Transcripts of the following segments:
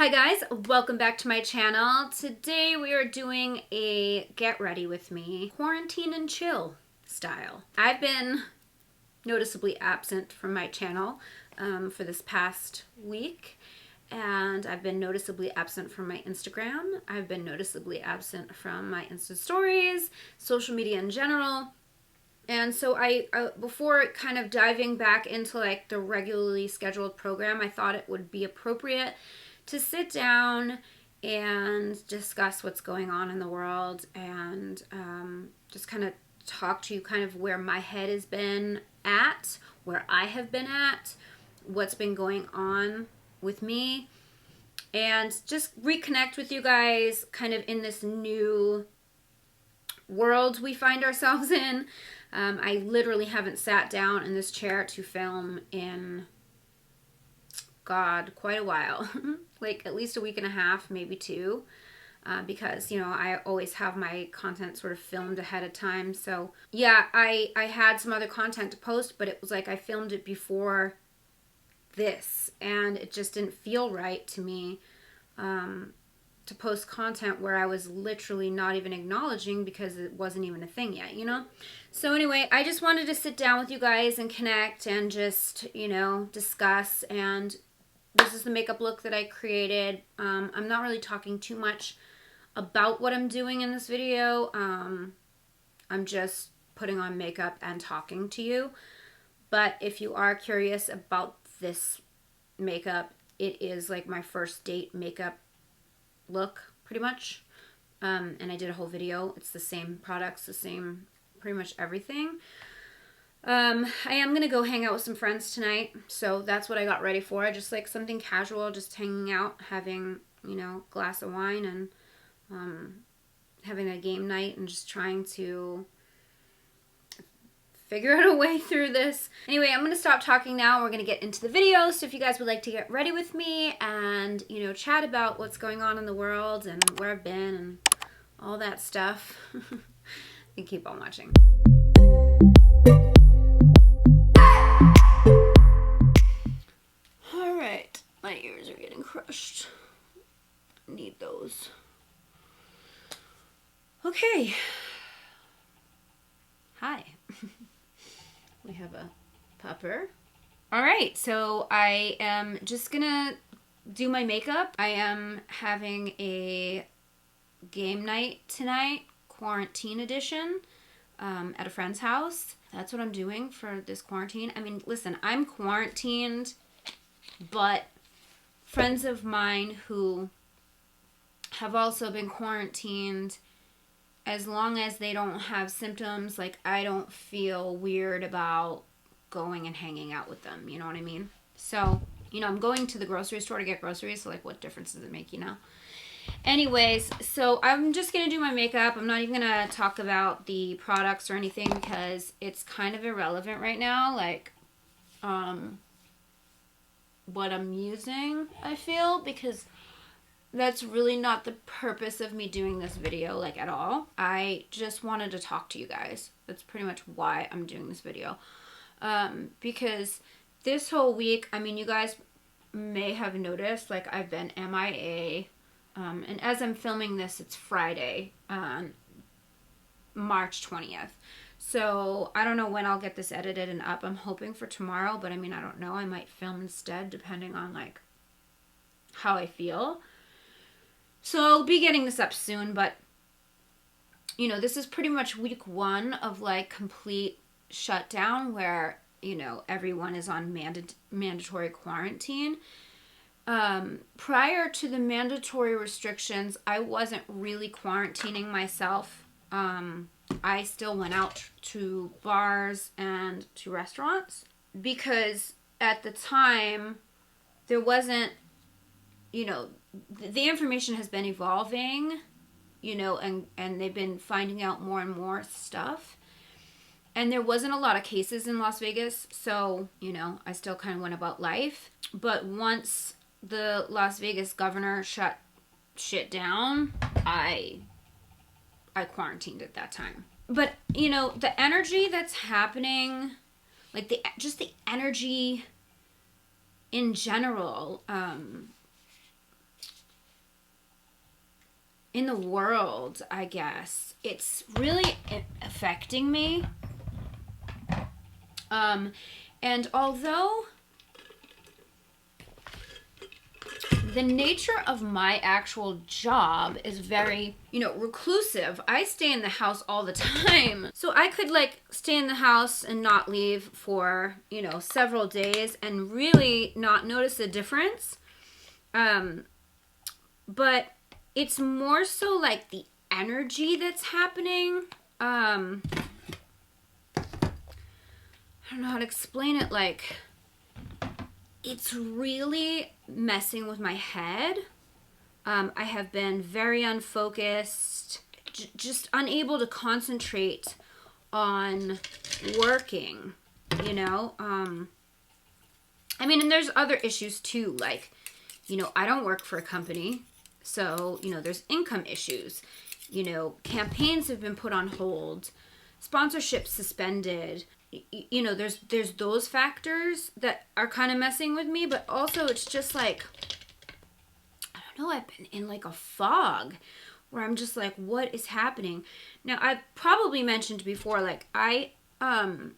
Hi guys, welcome back to my channel. Today we are doing a get ready with me quarantine and chill style. I've been noticeably absent from my channel for this past week, and I've been noticeably absent from my Instagram. I've been noticeably absent from my Insta stories, social media in general. And so I before kind of diving back into like the regularly scheduled program, I thought it would be appropriate to sit down and discuss what's going on in the world and just kind of talk to you kind of where my head has been at, where I have been at, what's been going on with me, and just reconnect with you guys kind of in this new world we find ourselves in. I literally haven't sat down in this chair to film in, God, quite a while. Like at least a week and a half, maybe two, because, you know, I always have my content sort of filmed ahead of time. So yeah, I had some other content to post, but it was like I filmed it before this, and it just didn't feel right to me to post content where I was literally not even acknowledging because it wasn't even a thing yet, you know? So anyway, I just wanted to sit down with you guys and connect and just, you know, discuss. And this is the makeup look that I created. I'm not really talking too much about what I'm doing in this video. I'm just putting on makeup and talking to you. But if you are curious about this makeup, it is like my first date makeup look, pretty much. And I did a whole video. It's the same products, the same pretty much everything. I am going to go hang out with some friends tonight, so that's what I got ready for. Just like something casual, just hanging out, having, you know, a glass of wine and having a game night and just trying to figure out a way through this. Anyway, I'm going to stop talking now. We're going to get into the video, so if you guys would like to get ready with me and, you know, chat about what's going on in the world and where I've been and all that stuff, you keep on watching. Alright, my ears are getting crushed. Need those. Okay. Hi. We have a pupper. Alright, so I am just gonna do my makeup. I am having a game night tonight, quarantine edition, at a friend's house. That's what I'm doing for this quarantine. I mean, listen, I'm quarantined, but friends of mine who have also been quarantined, as long as they don't have symptoms, like, I don't feel weird about going and hanging out with them, you know what I mean? So, you know, I'm going to the grocery store to get groceries, so like, what difference does it make, you know? Anyways, so I'm just going to do my makeup. I'm not even going to talk about the products or anything because it's kind of irrelevant right now, like, what I'm using, I feel, because that's really not the purpose of me doing this video, like, at all. I just wanted to talk to you guys. That's pretty much why I'm doing this video. Because this whole week, I mean, you guys may have noticed, like, I've been MIA. And as I'm filming this, it's Friday, March 20th. So I don't know when I'll get this edited and up. I'm hoping for tomorrow, but I mean, I don't know. I might film instead, depending on, like, how I feel. So I'll be getting this up soon, but, you know, this is pretty much week one of, like, complete shutdown where, you know, everyone is on mandatory quarantine. Prior to the mandatory restrictions, I wasn't really quarantining myself. I still went out to bars and to restaurants because at the time there wasn't, you know, the information has been evolving, you know, and they've been finding out more and more stuff. And there wasn't a lot of cases in Las Vegas, so, you know, I still kind of went about life. But once the Las Vegas governor shut shit down, I quarantined at that time. But, you know, the energy that's happening, like, just the energy in general, in the world, I guess. It's really affecting me. And although the nature of my actual job is very, reclusive, I stay in the house all the time. So I could like stay in the house and not leave for, several days and really not notice a difference. But it's more so like the energy that's happening. I don't know how to explain it. Like, it's really messing with my head. I have been very unfocused, just unable to concentrate on working, and there's other issues too. Like, I don't work for a company, so, there's income issues. Campaigns have been put on hold, sponsorships suspended. There's those factors that are kind of messing with me, but also it's just like, I don't know, I've been in like a fog where I'm just like, what is happening? Now, I've probably mentioned before, like, I have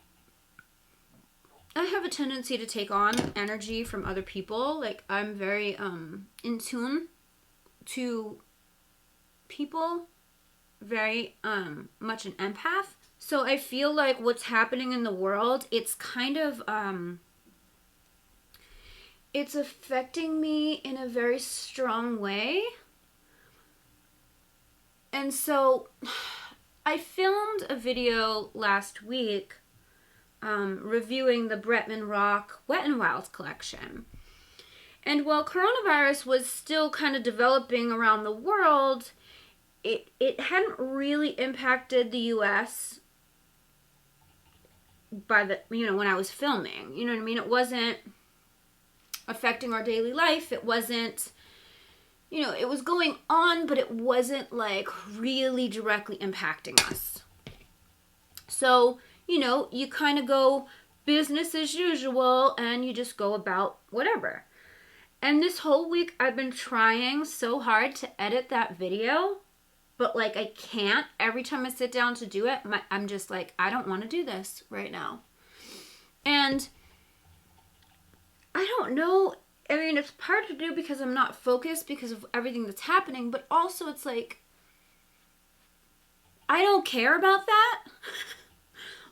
a tendency to take on energy from other people. Like, I'm very in tune to people, very much an empath. So I feel like what's happening in the world, it's kind of, it's affecting me in a very strong way. And so I filmed a video last week reviewing the Bretman Rock Wet n Wild collection. And while coronavirus was still kind of developing around the world, it hadn't really impacted the U.S. by the, when I was filming. You know what I mean? It wasn't affecting our daily life. It wasn't, it was going on, but it wasn't like really directly impacting us. So, you kind of go business as usual and you just go about whatever. And this whole week I've been trying so hard to edit that video, but like I can't. Every time I sit down to do it, I'm just like, I don't want to do this right now. And I don't know. I mean, it's hard to do because I'm not focused because of everything that's happening, but also it's like, I don't care about that.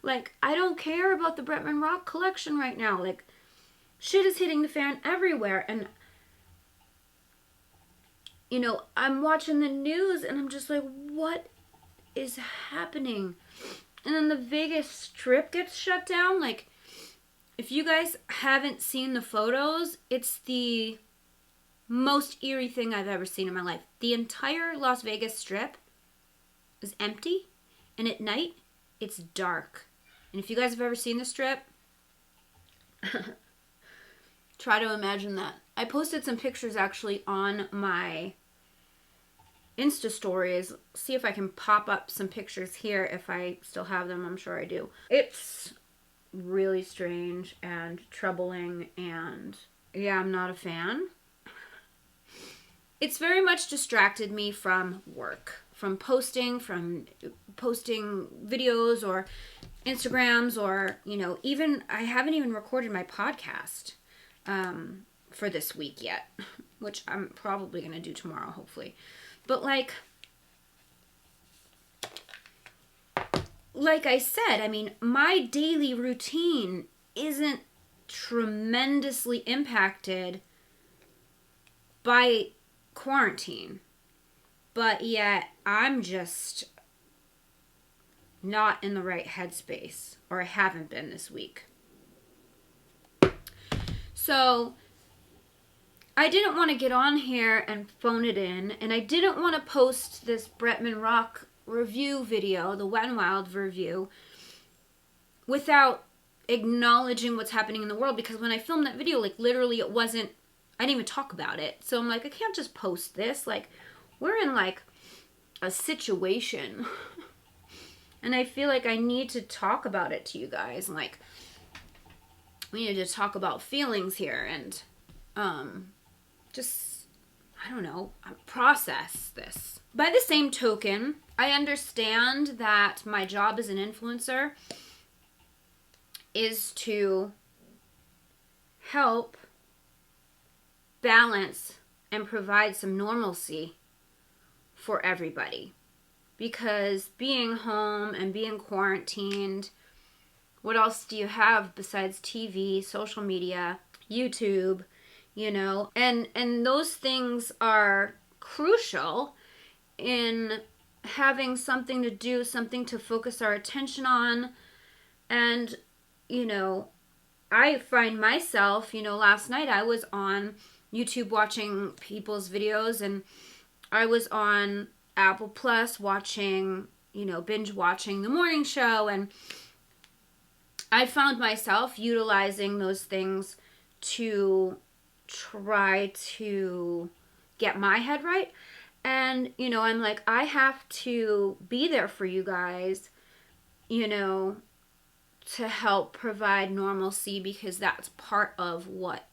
Like, I don't care about the Bretman Rock collection right now. Like, shit is hitting the fan everywhere. And, I'm watching the news and I'm just like, what is happening? And then the Vegas Strip gets shut down. Like, if you guys haven't seen the photos, it's the most eerie thing I've ever seen in my life. The entire Las Vegas Strip is empty, and at night, it's dark. And if you guys have ever seen the Strip, try to imagine that. I posted some pictures actually on my Insta stories. See if I can pop up some pictures here if I still have them. I'm sure I do. It's really strange and troubling, and yeah, I'm not a fan. It's very much distracted me from work, from posting videos or Instagrams, or even I haven't even recorded my podcast for this week yet, which I'm probably gonna do tomorrow, hopefully. But like I said, I mean, my daily routine isn't tremendously impacted by quarantine, but yet I'm just not in the right headspace, or I haven't been this week. So I didn't want to get on here and phone it in, and I didn't want to post this Bretman Rock review video, the Wet n Wild review, without acknowledging what's happening in the world, because when I filmed that video, like, literally I didn't even talk about it. So I'm like, I can't just post this. Like, we're in like a situation and I feel like I need to talk about it to you guys. Like, we need to talk about feelings here, and just I don't know, process this. By the same token, I understand that my job as an influencer is to help balance and provide some normalcy for everybody. Because being home and being quarantined, what else do you have besides TV, social media, YouTube, you know? And those things are crucial in having something to do, something to focus our attention on. And, you know, I find myself, you know, last night I was on YouTube watching people's videos, and I was on Apple Plus watching, you know, binge watching the morning show, and I found myself utilizing those things to try to get my head right. And, you know, I'm like, I have to be there for you guys, you know, to help provide normalcy, because that's part of what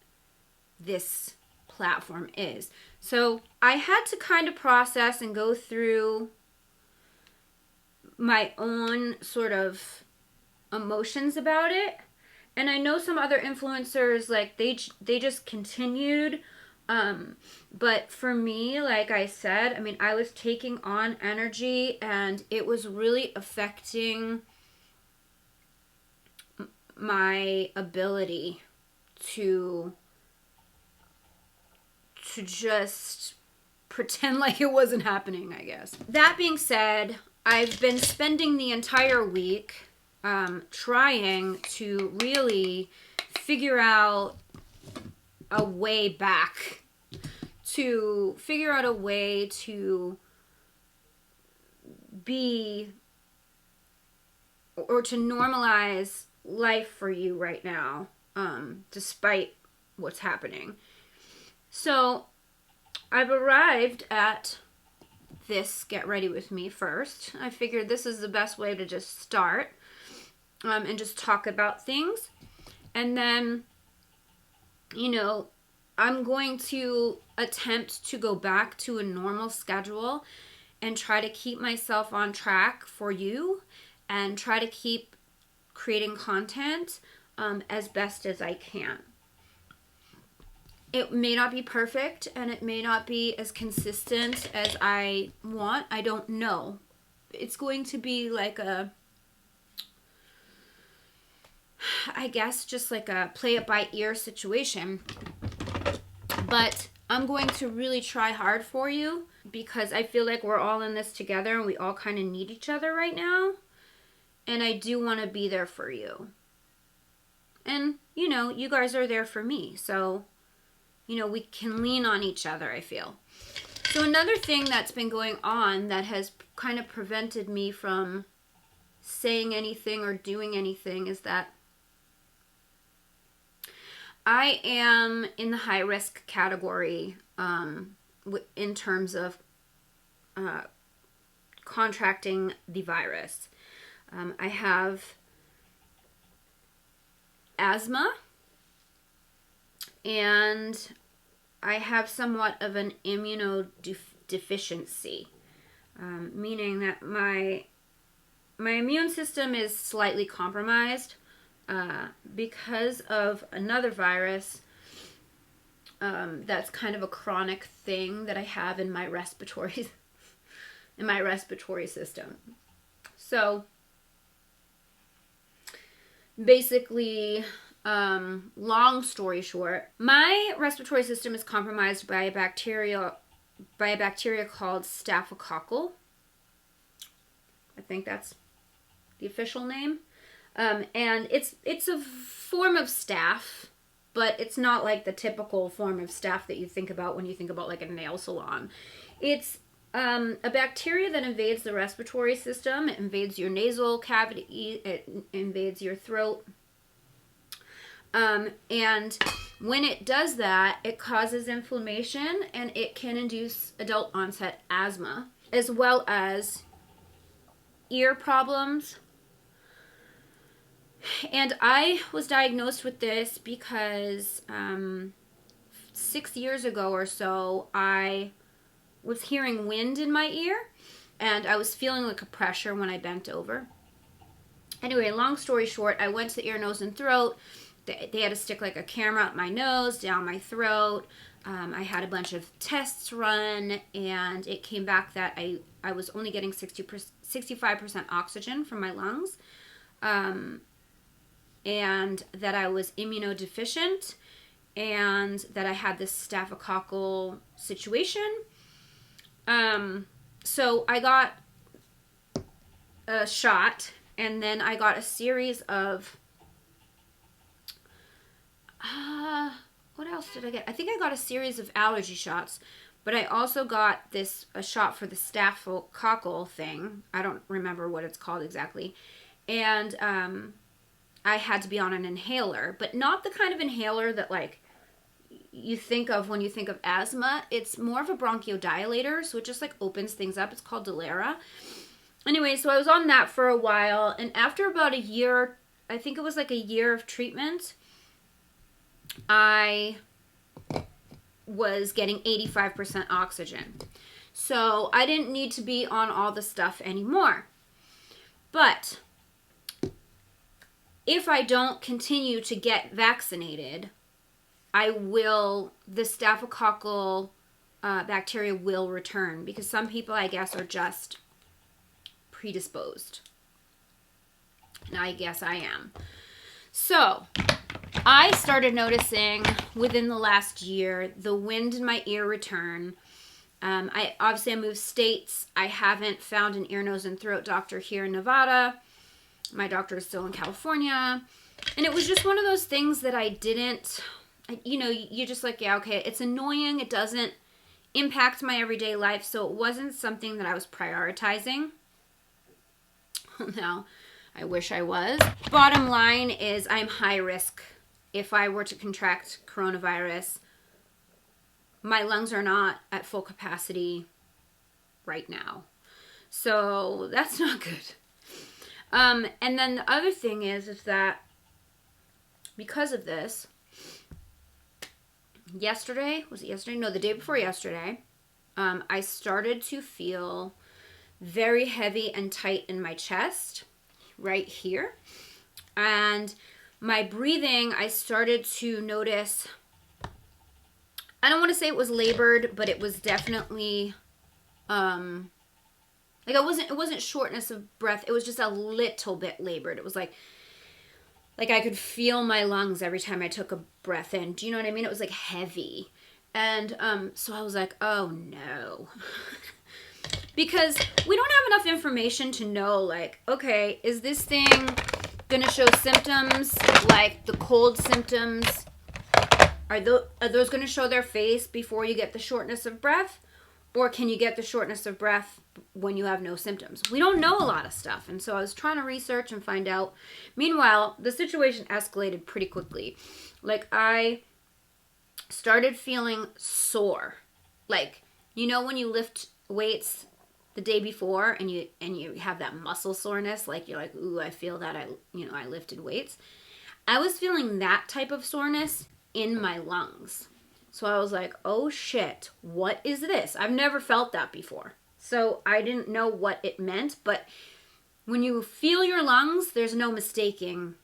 this platform is. So I had to kind of process and go through my own sort of emotions about it. And I know some other influencers, like, they just continued. But for me, like I said, I mean, I was taking on energy, and it was really affecting my ability to just pretend like it wasn't happening, I guess. That being said, I've been spending the entire week trying to really figure out a way back, to figure out a way to be, or to normalize life for you right now, despite what's happening. So I've arrived at this Get Ready With Me first. I figured this is the best way to just start, and just talk about things. And then, you know, I'm going to attempt to go back to a normal schedule and try to keep myself on track for you, and try to keep creating content as best as I can. It may not be perfect, and it may not be as consistent as I want. I don't know. It's going to be like a, I guess, just like a play it by ear situation. But I'm going to really try hard for you, because I feel like we're all in this together, and we all kind of need each other right now. And I do want to be there for you. And, you know, you guys are there for me. So, you know, we can lean on each other, I feel. So another thing that's been going on that has kind of prevented me from saying anything or doing anything is that I am in the high risk category in terms of contracting the virus. I have asthma, and I have somewhat of an immunodeficiency, meaning that my immune system is slightly compromised because of another virus that's kind of a chronic thing that I have in my respiratory system. So basically, long story short, my respiratory system is compromised by a bacteria called staphylococcal. I think that's the official name. And it's a form of staph, but it's not like the typical form of staph that you think about when you think about like a nail salon. It's a bacteria that invades the respiratory system. It invades your nasal cavity. It invades your throat. And when it does that, it causes inflammation, and it can induce adult onset asthma, as well as ear problems. And I was diagnosed with this because 6 years ago or so, I was hearing wind in my ear, and I was feeling like a pressure when I bent over. Anyway, long story short, I went to ear, nose, and throat. They had to stick like a camera up my nose, down my throat. I had a bunch of tests run, and it came back that I was only getting 65% oxygen from my lungs, and that I was immunodeficient, and that I had this staphylococcal situation. So I got a shot, and then I got a series of what else did I get? I think I got a series of allergy shots, but I also got a shot for the staphylococcal thing. I don't remember what it's called exactly. And I had to be on an inhaler, but not the kind of inhaler that like you think of when you think of asthma. It's more of a bronchodilator, so it just like opens things up. It's called Dilera. Anyway, so I was on that for a while, and after about a year, I think it was like a year of treatment, I was getting 85% oxygen. So I didn't need to be on all the stuff anymore. But if I don't continue to get vaccinated, the staphylococcal bacteria will return, because some people, I guess, are just predisposed. And I guess I am. So I started noticing within the last year the wind in my ear return. I moved states. I haven't found an ear, nose, and throat doctor here in Nevada. My doctor is still in California. And it was just one of those things that I didn't, you're just like, yeah, okay, it's annoying. It doesn't impact my everyday life. So it wasn't something that I was prioritizing. Now, I wish I was. Bottom line is I'm high risk. If I were to contract coronavirus, my lungs are not at full capacity right now. So that's not good. And then the other thing is that because of this, the day before yesterday, I started to feel very heavy and tight in my chest right here. And my breathing, I started to notice, I don't want to say it was labored, but it was definitely, it wasn't shortness of breath. It was just a little bit labored. It was like I could feel my lungs every time I took a breath in. Do you know what I mean? It was like heavy. And so I was like, oh no. Because we don't have enough information to know, like, okay, is this thing going to show symptoms like the cold symptoms? Are those going to show their face before you get the shortness of breath? Or can you get the shortness of breath when you have no symptoms? We don't know a lot of stuff. And so I was trying to research and find out. Meanwhile, the situation escalated pretty quickly. Like, I started feeling sore. Like, when you lift weights the day before and you have that muscle soreness, like you're like, ooh, I feel that I lifted weights. I was feeling that type of soreness in my lungs. So I was like, oh shit, what is this? I've never felt that before. So I didn't know what it meant, but when you feel your lungs, there's no mistaking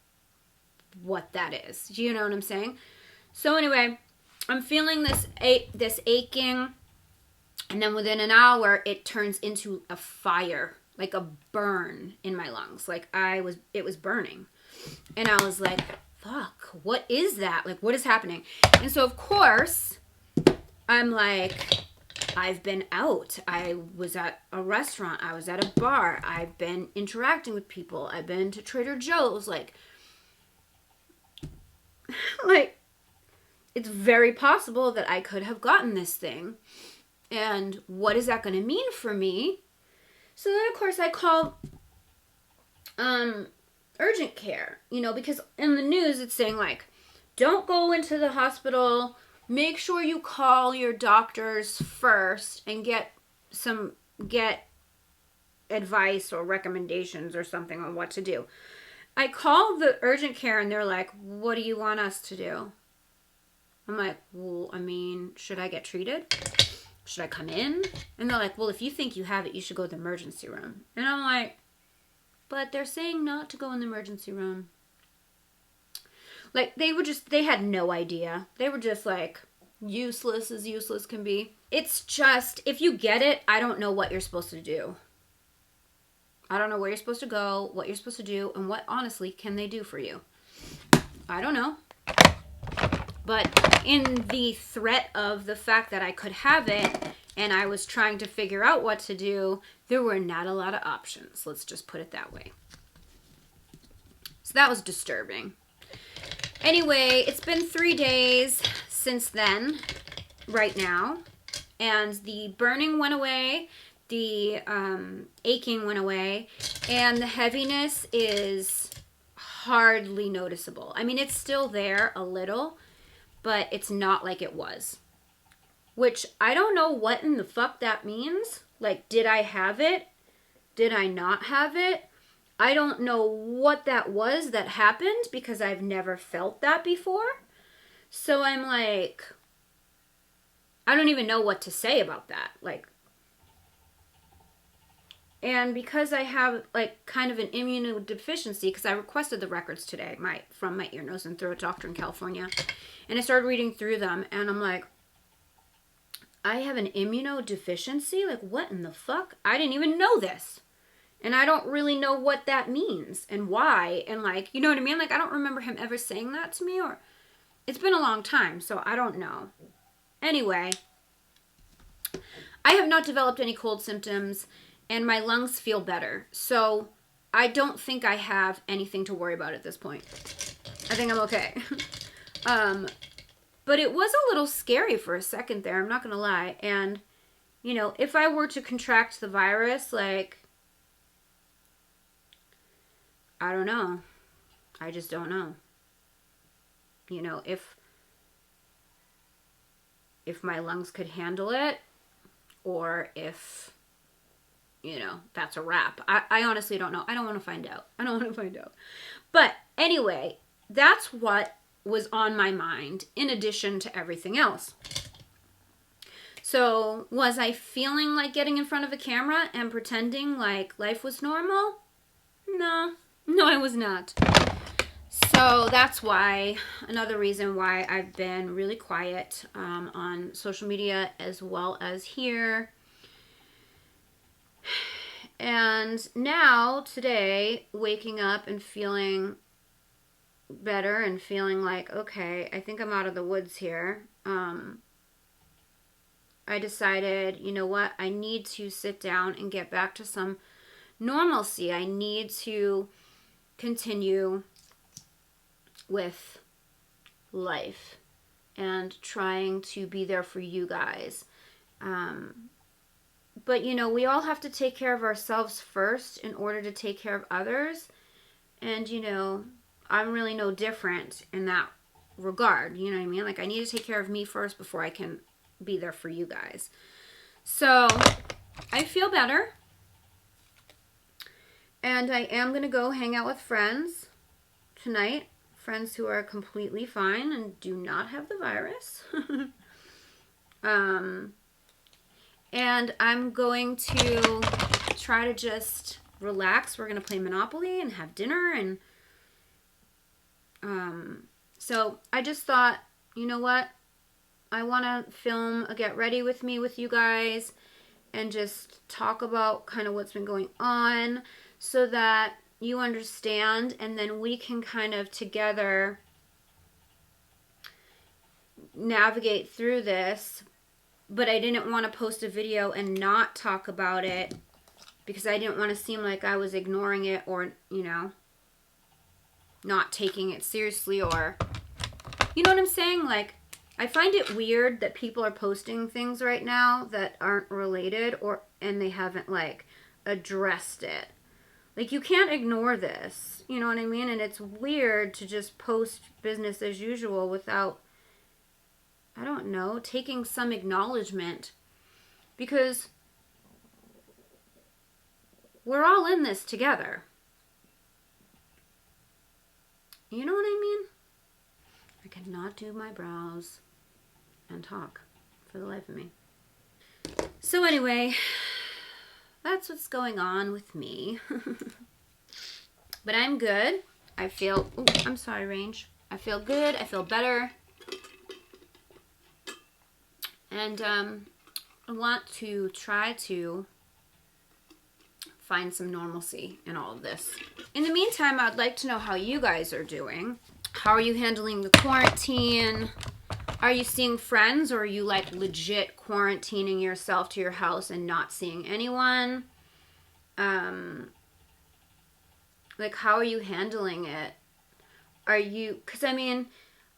what that is. Do you know what I'm saying? So anyway, I'm feeling this aching. And then within an hour, it turns into a fire, like a burn in my lungs. Like it was burning. And I was like, fuck, what is that? Like, what is happening? And so, of course, I'm like, I've been out. I was at a restaurant. I was at a bar. I've been interacting with people. I've been to Trader Joe's. Like, it's very possible that I could have gotten this thing. And what is that going to mean for me? So then, of course, I call urgent care, because in the news it's saying, like, don't go into the hospital. Make sure you call your doctors first and get advice or recommendations or something on what to do. I called the urgent care and they're like, what do you want us to do? I'm like, well, I mean, should I get treated? Should I come in? And they're like, well, if you think you have it, you should go to the emergency room. And I'm like, but they're saying not to go in the emergency room. Like, they had no idea. They were just like, useless as useless can be. It's just, if you get it, I don't know what you're supposed to do. I don't know where you're supposed to go, what you're supposed to do, and what, honestly, can they do for you? I don't know. But in the threat of the fact that I could have it, and I was trying to figure out what to do, there were not a lot of options. Let's just put it that way. So that was disturbing. Anyway, it's been 3 days since then, right now, and the burning went away, the aching went away, and the heaviness is hardly noticeable. I mean, it's still there a little, but it's not like it was. Which, I don't know what in the fuck that means. Like, did I have it? Did I not have it? I don't know what that was that happened because I've never felt that before. So I'm like, I don't even know what to say about that. Like, and because I have like kind of an immunodeficiency, because I requested the records today from my ear, nose, and throat doctor in California, and I started reading through them, and I'm like, I have an immunodeficiency? Like, what in the fuck? I didn't even know this. And I don't really know what that means and why. And like, you know what I mean? Like, I don't remember him ever saying that to me, or it's been a long time, so I don't know. Anyway, I have not developed any cold symptoms, and my lungs feel better. So I don't think I have anything to worry about at this point. I think I'm okay. But it was a little scary for a second there, I'm not going to lie. And, you know, if I were to contract the virus, like, I don't know. I just don't know. You know, if my lungs could handle it, or if, you know, that's a wrap. I honestly don't know. I don't want to find out. But anyway, that's what was on my mind in addition to everything else. So, was I feeling like getting in front of a camera and pretending like life was normal? No, I was not. So that's why, another reason why I've been really quiet on social media as well as here. And now, today, waking up and feeling better and feeling like, okay, I think I'm out of the woods here. I decided, you know what, I need to sit down and get back to some normalcy. I need to continue with life and trying to be there for you guys. But, you know, we all have to take care of ourselves first in order to take care of others. And, you know, I'm really no different in that regard. You know what I mean? Like, I need to take care of me first before I can be there for you guys. So, I feel better. And I am going to go hang out with friends tonight. Friends who are completely fine and do not have the virus. And I'm going to try to just relax. We're going to play Monopoly and have dinner. And so I just thought, you know what? I want to film a Get Ready With Me with you guys and just talk about kind of what's been going on so that you understand, and then we can kind of together navigate through this. But I didn't want to post a video and not talk about it because I didn't want to seem like I was ignoring it or, you know, not taking it seriously, or, you know what I'm saying? Like, I find it weird that people are posting things right now that aren't related, and they haven't, like, addressed it. Like, you can't ignore this, you know what I mean? And it's weird to just post business as usual without, I don't know, taking some acknowledgement, because we're all in this together. You know what I mean? I cannot do my brows. and talk for the life of me. So anyway, that's what's going on with me. But I'm good. I feel, oh, I'm sorry, Range. I feel good. I feel better. And I want to try to find some normalcy in all of this. In the meantime, I'd like to know how you guys are doing. How are you handling the quarantine? Are you seeing friends, or are you like legit quarantining yourself to your house and not seeing anyone? Like, how are you handling it? Are you, because I mean,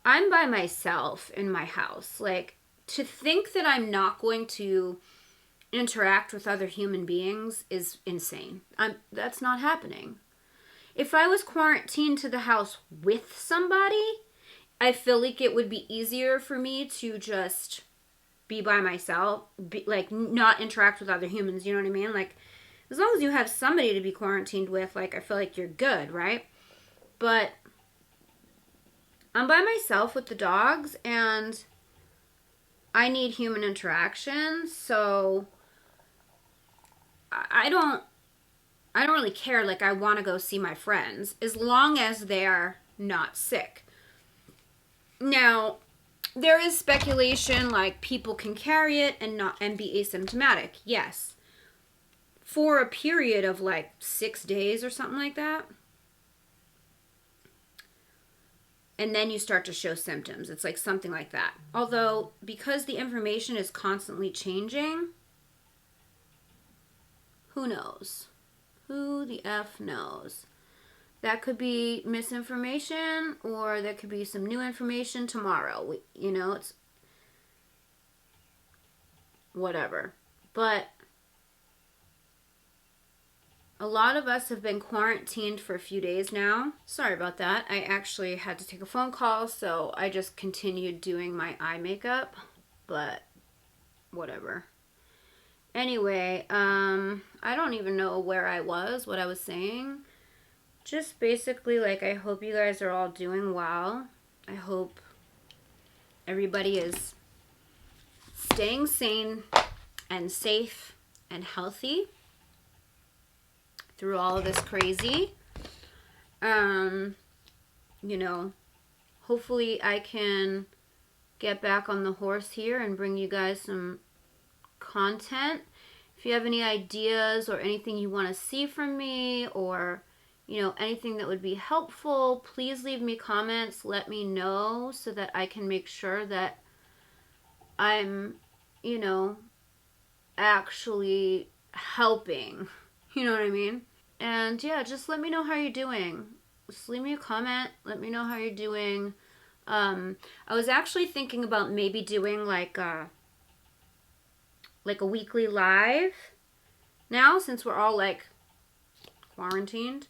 I'm by myself in my house. Like, to think that I'm not going to interact with other human beings is insane. That's not happening. If I was quarantined to the house with somebody, I feel like it would be easier for me to just be by myself, like not interact with other humans, you know what I mean? Like, as long as you have somebody to be quarantined with, like, I feel like you're good, right? But I'm by myself with the dogs, and I need human interaction, so I don't really care. Like, I want to go see my friends as long as they're not sick. Now, there is speculation like people can carry it and be asymptomatic. Yes. For a period of like 6 days or something like that. And then you start to show symptoms. It's like something like that. Although, because the information is constantly changing, who knows? Who the F knows? That could be misinformation, or there could be some new information tomorrow. You know, it's whatever. But a lot of us have been quarantined for a few days now. Sorry about that. I actually had to take a phone call, so I just continued doing my eye makeup. But whatever. Anyway, I don't even know where I was, what I was saying. Just basically, like, I hope you guys are all doing well. I hope everybody is staying sane and safe and healthy through all of this crazy. You know, hopefully I can get back on the horse here and bring you guys some content. If you have any ideas or anything you want to see from me, or, you know, anything that would be helpful, please leave me comments. Let me know so that I can make sure that I'm, you know, actually helping. You know what I mean? And yeah, just let me know how you're doing. Just leave me a comment. Let me know how you're doing. I was actually thinking about maybe doing like a weekly live now, since we're all like quarantined,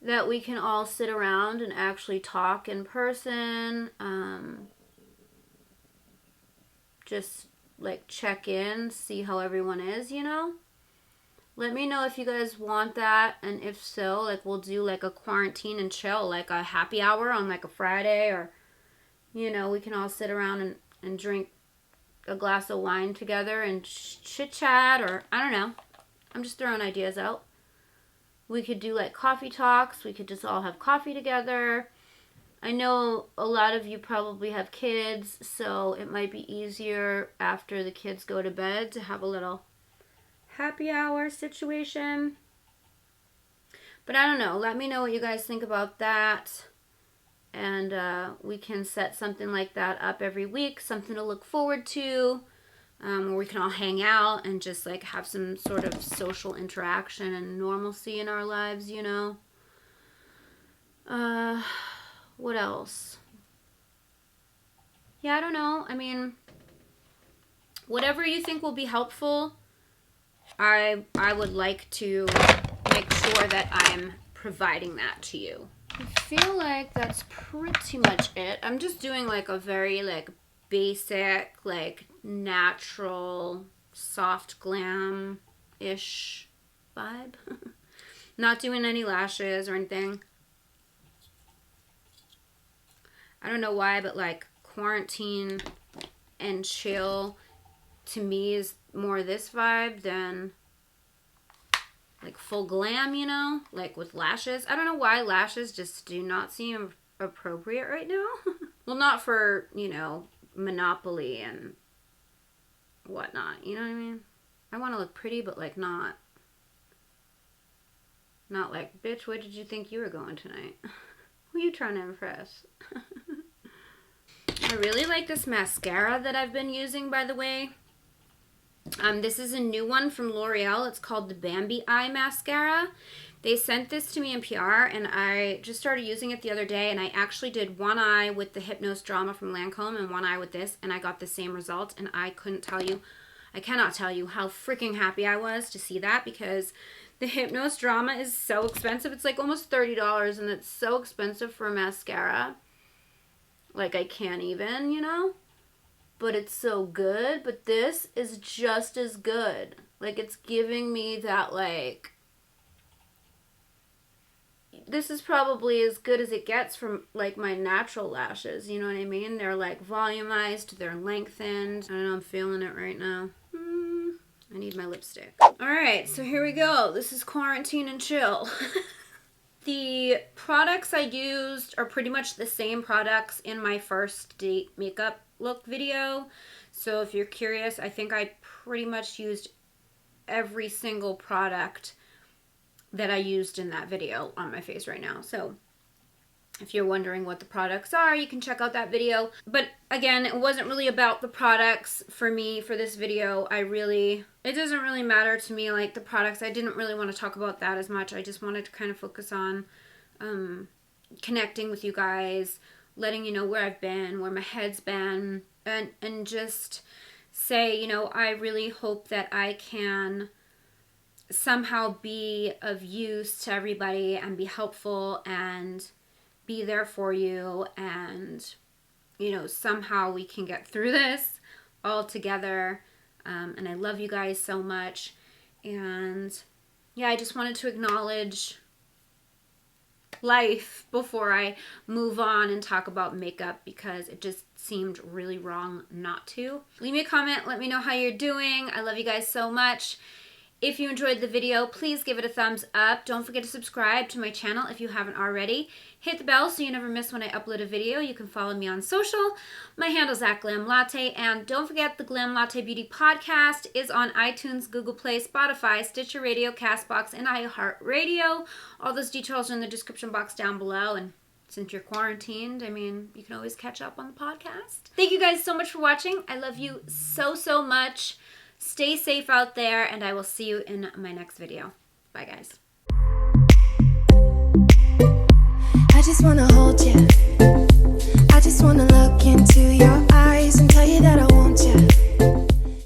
that we can all sit around and actually talk in person. Just like check in, see how everyone is, you know? Let me know if you guys want that, and if so, like, we'll do like a quarantine and chill, like a happy hour on like a Friday, or, you know, we can all sit around and drink a glass of wine together and chit chat, or I don't know. I'm just throwing ideas out. We could do like coffee talks. We could just all have coffee together. I know a lot of you probably have kids, so it might be easier after the kids go to bed to have a little happy hour situation. But I don't know. Let me know what you guys think about that. And we can set something like that up every week. Something to look forward to. Where we can all hang out and just like have some sort of social interaction and normalcy in our lives, you know. What else? Yeah, I don't know. I mean, whatever you think will be helpful, I would like to make sure that I'm providing that to you. I feel like that's pretty much it. I'm just doing like a very like basic, like natural, soft glam-ish vibe. Not doing any lashes or anything. I don't know why, but like quarantine and chill to me is more this vibe than like full glam, you know, like with lashes. I don't know why lashes just do not seem appropriate right now. Well, not for, you know, Monopoly and whatnot, you know what I mean? I want to look pretty, but like not like, bitch, what did you think you were going tonight? Who are you trying to impress? I really like this mascara that I've been using, by the way. This is a new one from L'Oreal. It's called the Bambi Eye Mascara. They sent this to me in PR, and I just started using it the other day, and I actually did one eye with the Hypnose Drama from Lancome and one eye with this, and I got the same result, and I cannot tell you how freaking happy I was to see that, because the Hypnose Drama is so expensive. It's like almost $30, and it's so expensive for a mascara. Like, I can't even, you know? But it's so good. But this is just as good. Like, it's giving me that, like... This is probably as good as it gets from, like, my natural lashes. You know what I mean? They're, like, volumized. They're lengthened. I don't know. I'm feeling it right now. I need my lipstick. Alright, so here we go. This is Quarantine and Chill. The products I used are pretty much the same products in my first date makeup look video. So if you're curious, I think I pretty much used every single product that I used in that video on my face right now. So if you're wondering what the products are, you can check out that video. But again, it wasn't really about the products for me for this video. It doesn't really matter to me, like the products. I didn't really want to talk about that as much. I just wanted to kind of focus on connecting with you guys, letting you know where I've been, where my head's been, and just say, you know, I really hope that I can somehow be of use to everybody and be helpful and be there for you, and you know, somehow we can get through this all together. And I love you guys so much. And yeah, I just wanted to acknowledge life before I move on and talk about makeup, because it just seemed really wrong not to. Leave me a comment, let me know how you're doing. I love you guys so much. If you enjoyed the video, please give it a thumbs up. Don't forget to subscribe to my channel if you haven't already. Hit the bell so you never miss when I upload a video. You can follow me on social. My handle's @GLAMLATTE. And don't forget, the Glam Latte Beauty Podcast is on iTunes, Google Play, Spotify, Stitcher Radio, CastBox, and iHeartRadio. All those details are in the description box down below. And since you're quarantined, I mean, you can always catch up on the podcast. Thank you guys so much for watching. I love you so, so much. Stay safe out there, and I will see you in my next video. Bye, guys. I just wanna hold you. I just wanna look into your